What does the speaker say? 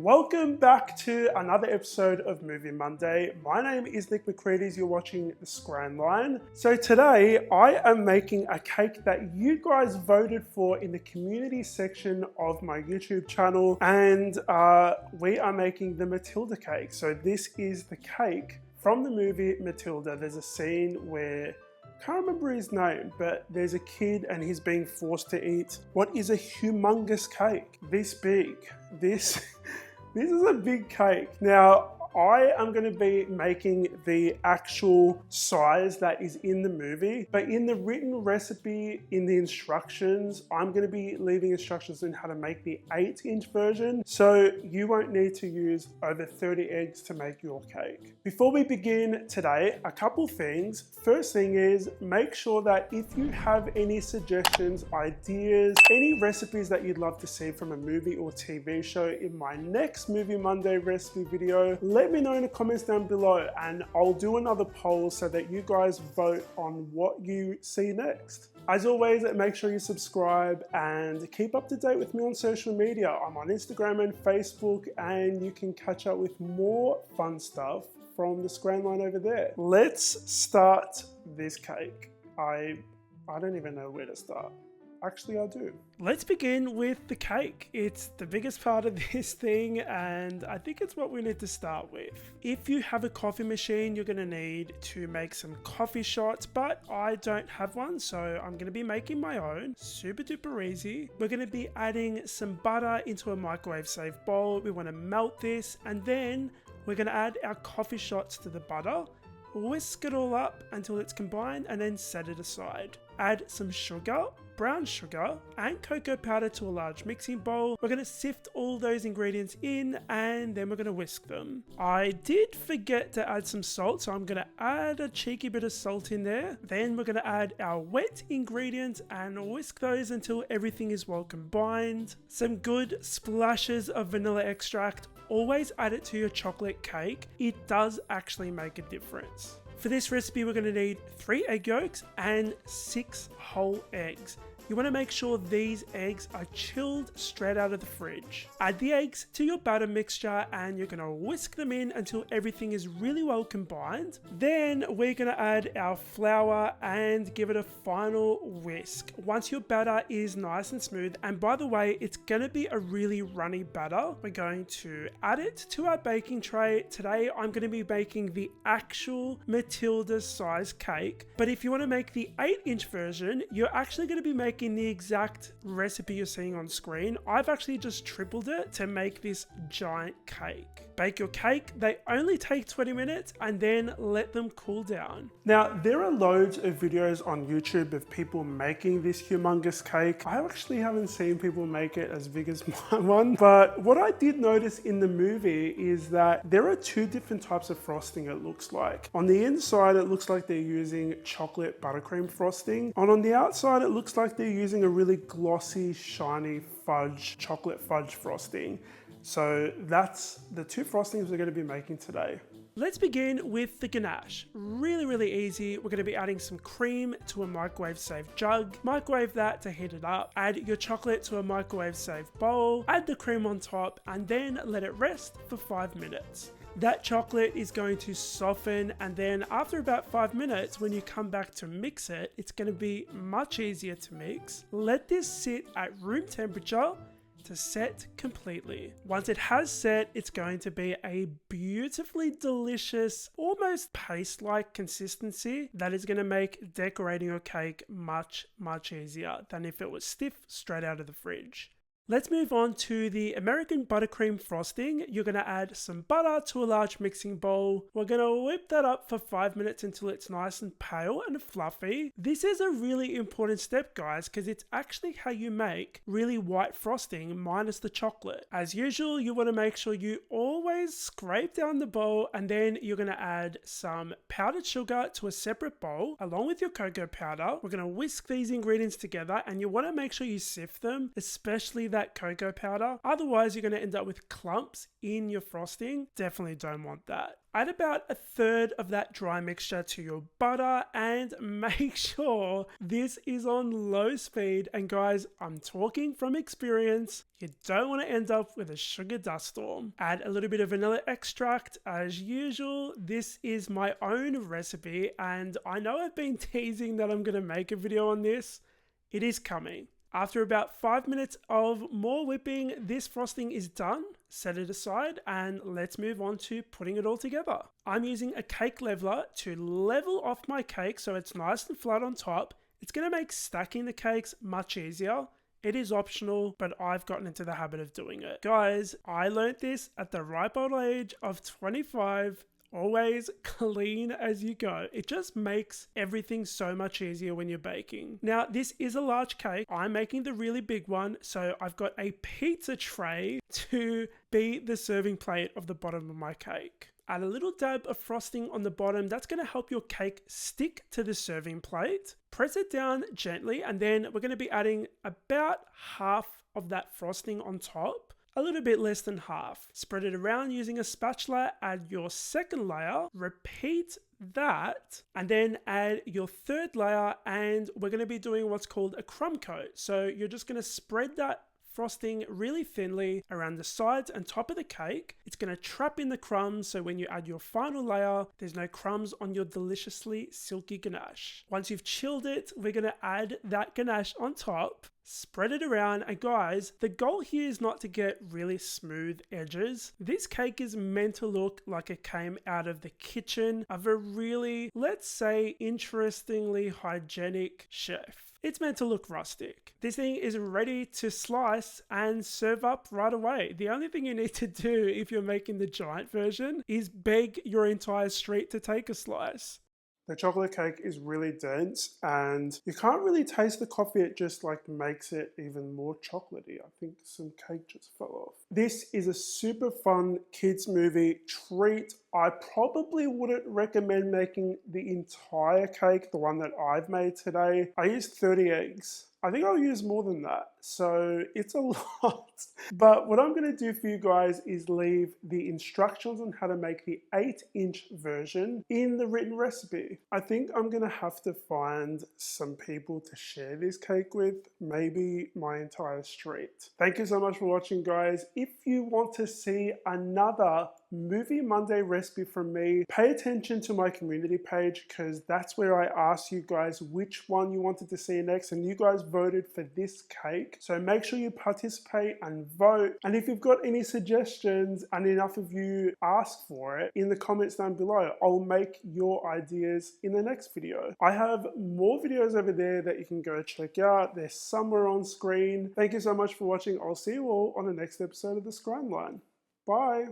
Welcome back to another episode of Movie Monday. My name is Nick McCready. You're watching the Scran line. So today I am making a cake that you guys voted for in the community section of my YouTube channel, and we are making the Matilda cake. So this is the cake from the movie Matilda. There's a scene where I can't remember his name, but there's a kid and he's being forced to eat what is a humongous cake, this big. This is a big cake. Now, I am going to be making the actual size that is in the movie, but in the written recipe, in the instructions, I'm going to be leaving instructions on how to make the 8-inch version, so you won't need to use over 30 eggs to make your cake. Before we begin today, a couple things. First thing is, make sure that if you have any suggestions, ideas, any recipes that you'd love to see from a movie or TV show in my next Movie Monday recipe video, let me know in the comments down below and I'll do another poll so that you guys vote on what you see next. As always, make sure you subscribe and keep up to date with me on social media. I'm on Instagram and Facebook, and you can catch up with more fun stuff from the Scran line over there. Let's start this cake. I don't even know where to start. Actually, I do. Let's begin with the cake. It's the biggest part of this thing, and I think it's what we need to start with. If you have a coffee machine, you're going to need to make some coffee shots, but I don't have one, so I'm going to be making my own. Super duper easy. We're going to be adding some butter into a microwave safe bowl. We want to melt this, and then we're going to add our coffee shots to the butter. Whisk it all up until it's combined and then set it aside. Add some sugar, brown sugar, and cocoa powder to a large mixing bowl. We're going to sift all those ingredients in and then we're going to whisk them. I did forget to add some salt, so I'm going to add a cheeky bit of salt in there. Then we're going to add our wet ingredients and whisk those until everything is well combined. Some good splashes of vanilla extract. Always add it to your chocolate cake. It does actually make a difference. For this recipe, we're going to need 3 egg yolks and 6 whole eggs. You want to make sure these eggs are chilled straight out of the fridge. Add the eggs to your batter mixture and you're going to whisk them in until everything is really well combined. Then we're going to add our flour and give it a final whisk. Once your batter is nice and smooth, and by the way, it's going to be a really runny batter, we're going to add it to our baking tray. Today, I'm going to be baking the actual Matilda size cake, but if you want to make the 8-inch version, you're actually going to be making the exact recipe you're seeing on screen. I've actually just tripled it to make this giant cake. Bake your cake. They only take 20 minutes and then let them cool down. Now, there are loads of videos on YouTube of people making this humongous cake. I actually haven't seen people make it as big as my one, but what I did notice in the movie is that there are 2 different types of frosting, it looks like. On the inside, it looks like they're using chocolate buttercream frosting, and on the outside, it looks like they're using a really glossy, shiny chocolate fudge frosting. So that's the 2 frostings we're going to be making today. Let's begin with the ganache. Really easy. We're going to be adding some cream to a microwave safe jug. Microwave that to heat it up. Add your chocolate to a microwave safe bowl. Add the cream on top and then let it rest for 5 minutes. That chocolate is going to soften, and then after about 5 minutes, when you come back to mix it, it's going to be much easier to mix. Let this sit at room temperature to set completely. Once it has set, it's going to be a beautifully delicious, almost paste-like consistency that is going to make decorating your cake much easier than if it was stiff straight out of the fridge. Let's move on to the American buttercream frosting. You're going to add some butter to a large mixing bowl. We're going to whip that up for 5 minutes until it's nice and pale and fluffy. This is a really important step, guys, because it's actually how you make really white frosting minus the chocolate. As usual, you want to make sure you always scrape down the bowl, and then you're going to add some powdered sugar to a separate bowl along with your cocoa powder. We're going to whisk these ingredients together, and you want to make sure you sift them, especially that that cocoa powder. Otherwise, you're going to end up with clumps in your frosting. Definitely don't want that. Add about a third of that dry mixture to your butter and make sure this is on low speed. And guys, I'm talking from experience. You don't want to end up with a sugar dust storm. Add a little bit of vanilla extract as usual. This is my own recipe and I know I've been teasing that I'm going to make a video on this. It is coming. After about 5 minutes of more whipping, this frosting is done. Set it aside and let's move on to putting it all together. I'm using a cake leveler to level off my cake so it's nice and flat on top. It's going to make stacking the cakes much easier. It is optional, but I've gotten into the habit of doing it. Guys, I learned this at the ripe old age of 25. Always clean as you go. It just makes everything so much easier when you're baking. Now, this is a large cake. I'm making the really big one, so I've got a pizza tray to be the serving plate of the bottom of my cake. Add a little dab of frosting on the bottom. That's going to help your cake stick to the serving plate. Press it down gently, and then we're going to be adding about half of that frosting on top. A little bit less than half. Spread it around using a spatula, add your second layer, repeat that, and then add your third layer, and we're going to be doing what's called a crumb coat. So you're just going to spread that frosting really thinly around the sides and top of the cake. It's going to trap in the crumbs, so when you add your final layer, there's no crumbs on your deliciously silky ganache. Once you've chilled it, we're going to add that ganache on top. Spread it around, and guys, the goal here is not to get really smooth edges. This cake is meant to look like it came out of the kitchen of a really, let's say, interestingly hygienic chef. It's meant to look rustic. This thing is ready to slice and serve up right away. The only thing you need to do if you're making the giant version is beg your entire street to take a slice. The chocolate cake is really dense and you can't really taste the coffee. It just like makes it even more chocolatey. I think some cake just fell off. This is a super fun kids movie treat. I probably wouldn't recommend making the entire cake, the one that I've made today. I used 30 eggs. I think I'll use more than that, so it's a lot. But what I'm going to do for you guys is leave the instructions on how to make the 8-inch version in the written recipe. I think I'm going to have to find some people to share this cake with, maybe my entire street. Thank you so much for watching, guys. If you want to see another Movie Monday recipe from me, pay attention to my community page because that's where I asked you guys which one you wanted to see next, and you guys voted for this cake. So make sure you participate and vote. And if you've got any suggestions and enough of you ask for it in the comments down below, I'll make your ideas in the next video. I have more videos over there that you can go check out. They're somewhere on screen. Thank you so much for watching. I'll see you all on the next episode of the Scran Line. Bye.